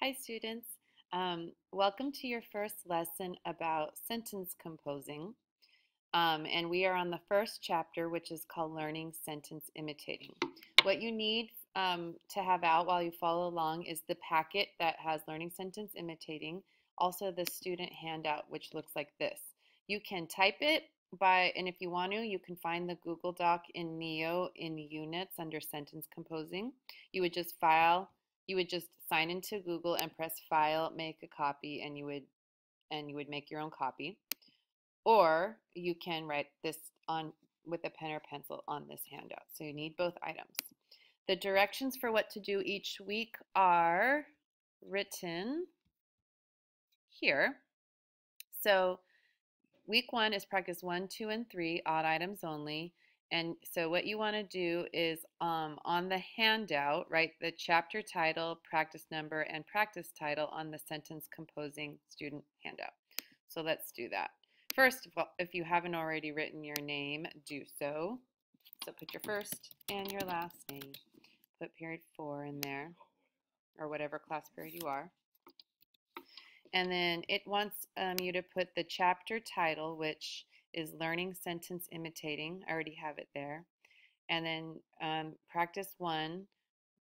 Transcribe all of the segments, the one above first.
Hi students, welcome to your first lesson about sentence composing. And we are on the first chapter, which is called Learning Sentence Imitating. What you need to have out while you follow along is the packet that has Learning Sentence Imitating, also the student handout, which looks like this. You can type it and if you want to, you can find the Google Doc in Neo in Units under Sentence Composing. You would just sign into Google and press File, make a copy, and you would make your own copy. Or you can write this on with a pen or pencil on this handout. So you need both items. The directions for what to do each week are written here. So week 1 is practice 1, 2, and 3, odd items only. And so what you want to do is on the handout, write the chapter title, practice number, and practice title on the sentence composing student handout. So let's do that. First of all, if you haven't already written your name, do so. So put your first and your last name. Put period 4 in there, or whatever class period you are. And then it wants you to put the chapter title, which is Learning Sentence Imitating. I already have it there. And then practice 1,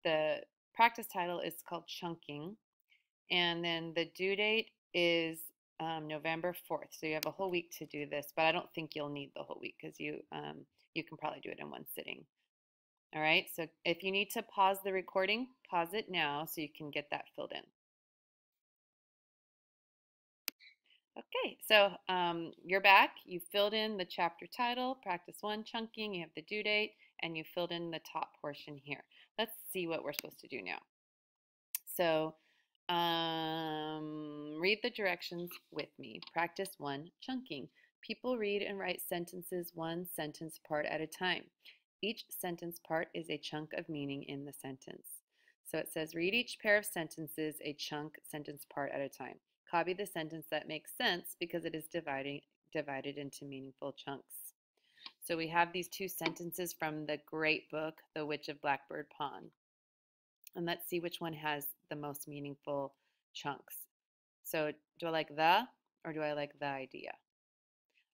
the practice title is called Chunking. And then the due date is November 4th. So you have a whole week to do this, but I don't think you'll need the whole week because you can probably do it in one sitting. All right, so if you need to pause the recording, pause it now so you can get that filled in. Okay, so you're back. You filled in the chapter title, practice 1, chunking, you have the due date, and you filled in the top portion here. Let's see what we're supposed to do now. So read the directions with me. Practice 1, chunking. People read and write sentences one sentence part at a time. Each sentence part is a chunk of meaning in the sentence. So it says read each pair of sentences a chunk sentence part at a time. Copy the sentence that makes sense because it is divided into meaningful chunks. So we have these two sentences from the great book, The Witch of Blackbird Pond. And let's see which one has the most meaningful chunks. So do I like the or do I like the idea?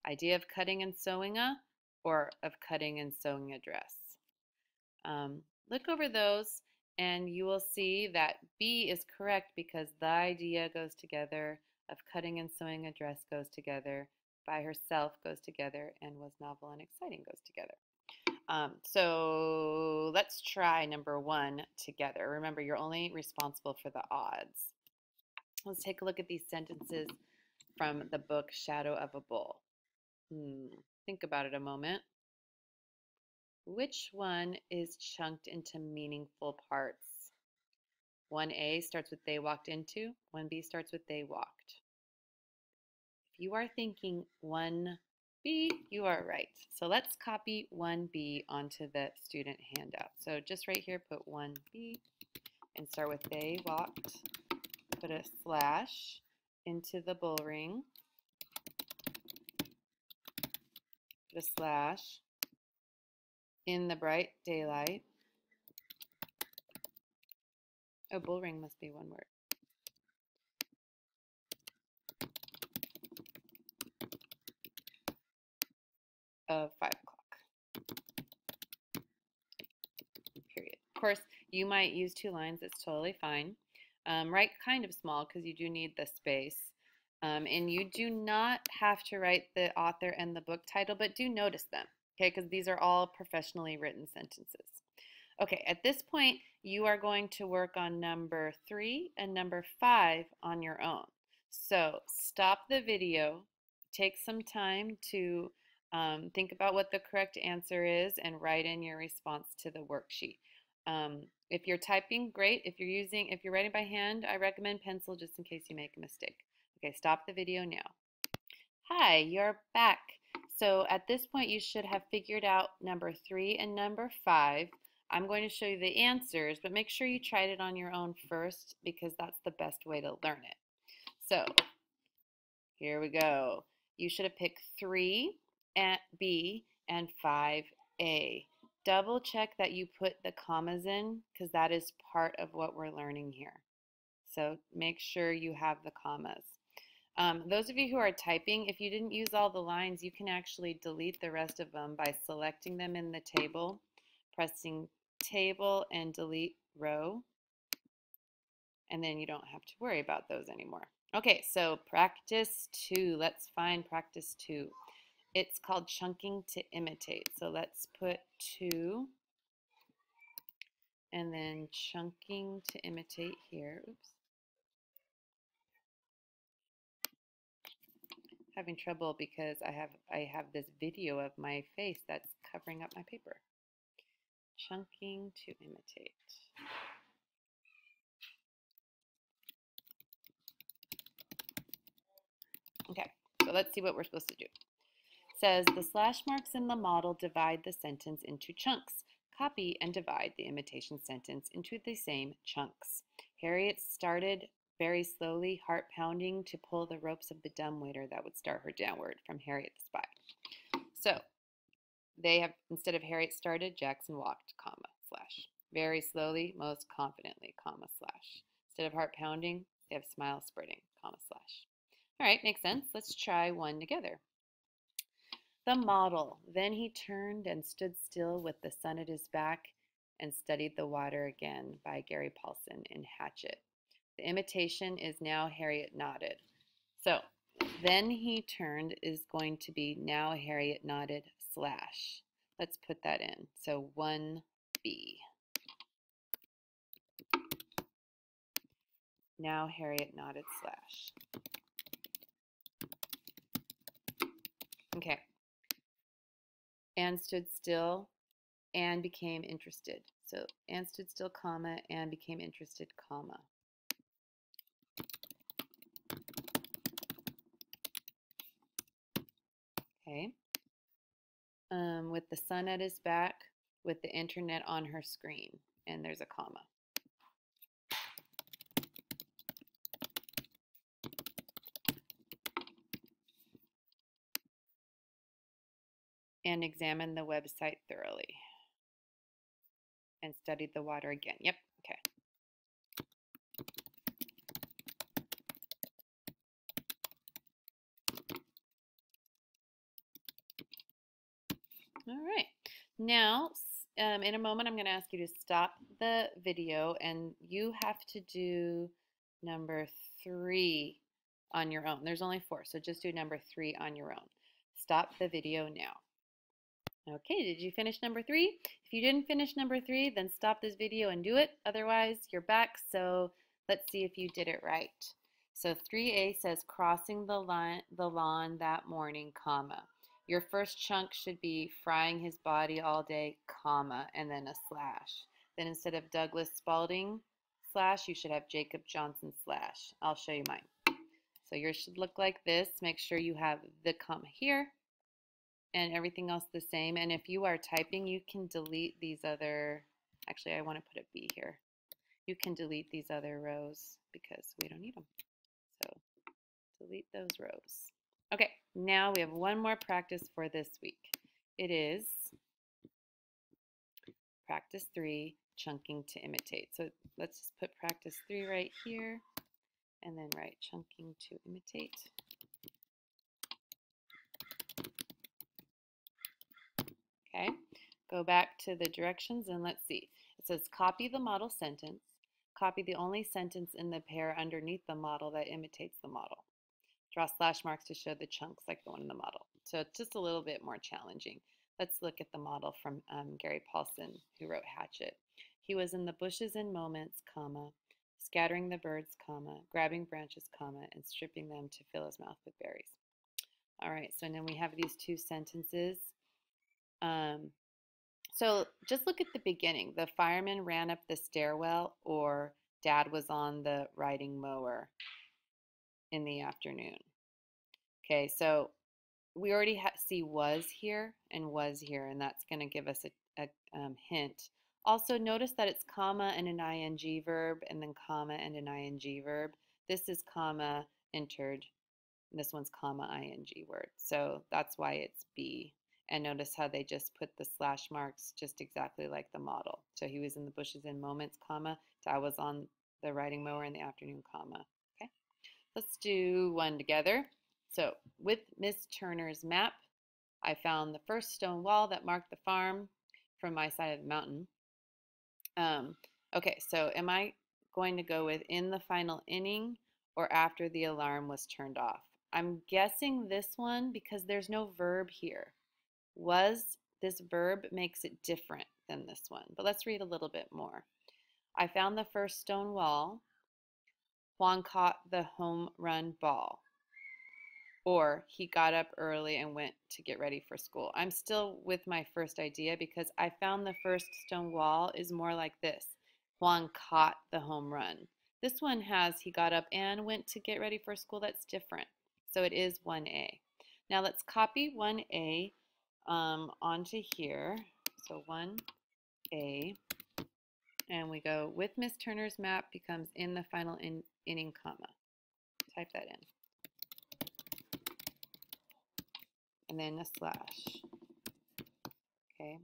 Idea of cutting and sewing a or of cutting and sewing a dress? Look over those and you will see that B is correct because the idea goes together, of cutting and sewing a dress goes together, by herself goes together, and was novel and exciting goes together. So let's try number 1 together. Remember, you're only responsible for the odds. Let's take a look at these sentences from the book Shadow of a Bull. Think about it a moment. Which one is chunked into meaningful parts? 1A starts with they walked into, 1B starts with they walked. If you are thinking 1B, you are right. So let's copy 1B onto the student handout. So just right here, put 1B and start with they walked. Put a slash into the bull ring. Put a slash in the bright daylight. Oh, bull ring must be one word. Of 5 o'clock. Period. Of course, you might use 2 lines. It's totally fine. Write kind of small because you do need the space. And you do not have to write the author and the book title, but do notice them, okay, because these are all professionally written sentences. Okay, at this point, you are going to work on number 3 and number 5 on your own. So stop the video, take some time to think about what the correct answer is, and write in your response to the worksheet. If you're typing, great. If you're writing by hand, I recommend pencil just in case you make a mistake. Okay, stop the video now. Hi, you're back. So at this point, you should have figured out number 3 and number 5. I'm going to show you the answers, but make sure you tried it on your own first because that's the best way to learn it. So here we go. You should have picked 3B and 5A. Double check that you put the commas in because that is part of what we're learning here. So make sure you have the commas. Those of you who are typing, if you didn't use all the lines, you can actually delete the rest of them by selecting them in the table, pressing table and delete row, and then you don't have to worry about those anymore. Okay, so practice 2. Let's find practice 2. It's called chunking to imitate. So let's put 2 and then chunking to imitate here. Oops. Having trouble because I have this video of my face that's covering up my paper. Chunking to imitate. Okay, so let's see what we're supposed to do. It says the slash marks in the model divide the sentence into chunks. Copy and divide the imitation sentence into the same chunks. Harriet started very slowly, heart pounding, to pull the ropes of the dumbwaiter that would start her downward from Harriet the spy. So they have, instead of Harriet started, Jackson walked, comma, slash. Very slowly, most confidently, comma, slash. Instead of heart pounding, they have smile spreading, comma, slash. All right, makes sense. Let's try one together. The model. Then he turned and stood still with the sun at his back and studied the water again, by Gary Paulson in Hatchet. The imitation is now Harriet nodded. So then he turned is going to be now Harriet nodded slash. Let's put that in. So 1B. Now Harriet nodded slash. Okay. Anne stood still and became interested. So Anne stood still, comma, and became interested, comma. Okay. With the sun at his back, with the internet on her screen, and there's a comma. And examined the website thoroughly. And studied the water again. Yep, okay. All right. Now, in a moment, I'm going to ask you to stop the video, and you have to do number 3 on your own. There's only 4, so just do number 3 on your own. Stop the video now. Okay, did you finish number 3? If you didn't finish number 3, then stop this video and do it. Otherwise, you're back, so let's see if you did it right. So 3A says crossing the lawn that morning, comma. Your first chunk should be frying his body all day, comma, and then a slash. Then instead of Douglas Spalding slash, you should have Jacob Johnson slash. I'll show you mine. So yours should look like this. Make sure you have the comma here and everything else the same. And if you are typing, you can delete these other, actually I want to put a B here. You can delete these other rows because we don't need them. So delete those rows. Okay, now we have one more practice for this week. It is practice 3, chunking to imitate. So let's just put practice 3 right here and then write chunking to imitate. Okay, go back to the directions and let's see. It says copy the model sentence. Copy the only sentence in the pair underneath the model that imitates the model. Draw slash marks to show the chunks like the one in the model. So it's just a little bit more challenging. Let's look at the model from Gary Paulson, who wrote Hatchet. He was in the bushes in moments, comma, scattering the birds, comma, grabbing branches, comma, and stripping them to fill his mouth with berries. All right, so then we have these 2 sentences. So just look at the beginning. The fireman ran up the stairwell, or Dad was on the riding mower in the afternoon. Okay, so we already see was here, and that's going to give us a hint. Also, notice that it's comma and an ing verb, and then comma and an ing verb. This is comma entered. This one's comma ing word. So that's why it's B. And notice how they just put the slash marks just exactly like the model. So he was in the bushes in moments, comma. Dad was on the riding mower in the afternoon, comma. Okay, let's do one together. So with Miss Turner's map, I found the first stone wall that marked the farm from my side of the mountain. Okay, so am I going to go with in the final inning or after the alarm was turned off? I'm guessing this one because there's no verb here. Was, this verb makes it different than this one. But let's read a little bit more. I found the first stone wall. Juan caught the home run ball. Or he got up early and went to get ready for school. I'm still with my first idea because I found the first stone wall is more like this. Juan caught the home run. This one has he got up and went to get ready for school. That's different. So it is 1A. Now let's copy 1A onto here. So 1A. And we go with Miss Turner's map becomes in the final inning, comma. Type that in. And then a slash. Okay.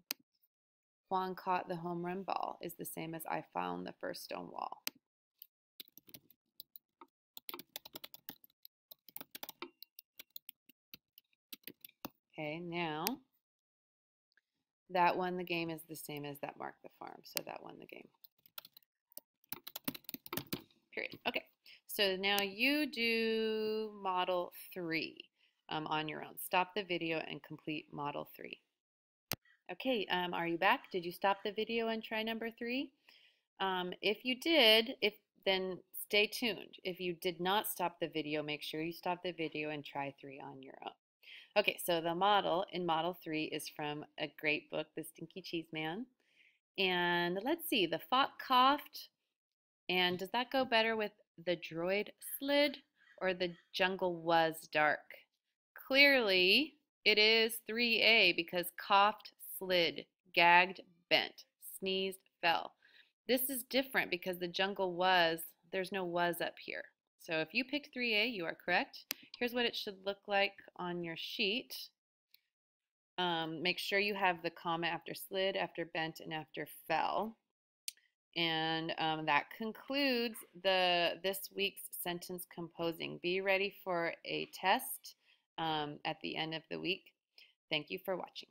Juan caught the home run ball is the same as I found the first stone wall. Okay, now that won the game is the same as that marked the farm, so that won the game. Period. Okay, so now you do model 3 on your own. Stop the video and complete model 3. Okay, are you back? Did you stop the video and try number 3? If you did, then stay tuned. If you did not stop the video, make sure you stop the video and try 3 on your own. Okay, so the model in model 3 is from a great book, The Stinky Cheese Man. And let's see, the fox coughed. And does that go better with the droid slid or the jungle was dark? Clearly, it is 3A because coughed, slid, gagged, bent, sneezed, fell. This is different because the jungle was, there's no was up here. So if you picked 3A, you are correct. Here's what it should look like on your sheet. Make sure you have the comma after slid, after bent, and after fell. And that concludes this week's sentence composing. Be ready for a test at the end of the week. Thank you for watching.